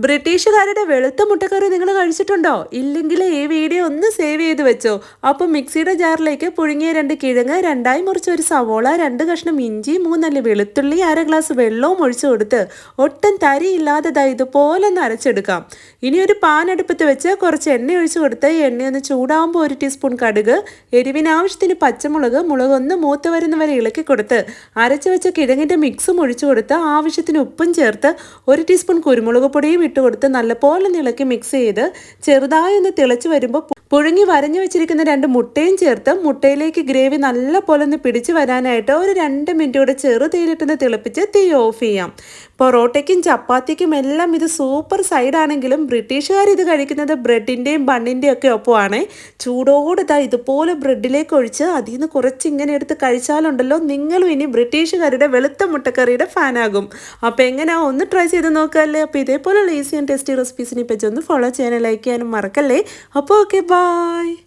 ബ്രിട്ടീഷുകാരുടെ വെളുത്ത മുട്ടക്കറി നിങ്ങൾ കഴിച്ചിട്ടുണ്ടോ? ഇല്ലെങ്കിൽ ഈ വീഡിയോ ഒന്ന് സേവ് ചെയ്ത് വെച്ചോ. അപ്പോൾ മിക്സിയുടെ ജാറിലേക്ക് പുഴുങ്ങിയ 2 കിഴങ്ങ്, രണ്ടായി മുറിച്ച ഒരു സവോള, 2 കഷ്ണം ഇഞ്ചി, 3 അല്ലി വെളുത്തുള്ളി, 1/2 ഗ്ലാസ് വെള്ളവും ഒഴിച്ചു കൊടുത്ത് ഒട്ടും തരിയില്ലാതെ ഇതുപോലെ ഒന്ന് അരച്ചെടുക്കാം. ഇനി ഒരു പാൻ അടുപ്പത്ത് വെച്ച് കുറച്ച് എണ്ണ ഒഴിച്ചു കൊടുത്ത് എണ്ണയൊന്ന് ചൂടാകുമ്പോൾ 1 ടീസ്പൂൺ കടുക്, എരിവിന് ആവശ്യത്തിന് പച്ചമുളക്, മുളകൊന്ന് മൂത്ത് വരുന്നവരെ ഇളക്കി കൊടുത്ത് അരച്ചു വെച്ച കിഴങ്ങിൻ്റെ മിക്സും ഒഴിച്ചു കൊടുത്ത് ആവശ്യത്തിന് ഉപ്പും ചേർത്ത് 1 ടീസ്പൂൺ കുരുമുളക് പൊടിയും ഇട്ട് കൊടുത്ത് നല്ലപോലെ ഇളക്കി മിക്സ് ചെയ്ത് ചെറുതായി ഒന്ന് തിളച്ച് വരുമ്പോൾ പുഴുങ്ങി വരഞ്ഞു വെച്ചിരിക്കുന്ന 2 മുട്ടയും ചേർത്ത് മുട്ടയിലേക്ക് ഗ്രേവി നല്ല പോലെ ഒന്ന് പിടിച്ച് വരാനായിട്ട് ഒരു 2 മിനിറ്റ് കൂടെ ചെറുതീയിലിട്ടൊന്ന് തിളപ്പിച്ച് തീ ഓഫ് ചെയ്യാം. പൊറോട്ടയ്ക്കും ചപ്പാത്തിക്കും എല്ലാം ഇത് സൂപ്പർ സൈഡാണെങ്കിലും ബ്രിട്ടീഷുകാർ ഇത് കഴിക്കുന്നത് ബ്രെഡിൻ്റെയും ബണ്ണിൻ്റെയും ഒക്കെ ഒപ്പമാണ്. ചൂടോട് ഇതുപോലെ ബ്രെഡിലേക്ക് ഒഴിച്ച് അതിൽ നിന്ന് കുറച്ച് ഇങ്ങനെ എടുത്ത് കഴിച്ചാലുണ്ടല്ലോ, നിങ്ങളും ഇനി ബ്രിട്ടീഷുകാരുടെ വെളുത്ത മുട്ടക്കറിയുടെ ഫാനാകും. അപ്പോൾ എങ്ങനെയാ, ഒന്ന് ട്രൈ ചെയ്ത് നോക്കാമല്ലേ? അപ്പോൾ ഇതേപോലെയുള്ള ഈസി ആൻഡ് ടേസ്റ്റി റെസിപ്പീസിനെ പറ്റി ഒന്ന് ഫോളോ ചെയ്യാനും ലൈക്ക് ചെയ്യാനും മറക്കല്ലേ. അപ്പോൾ ഓക്കെ, ബൈ.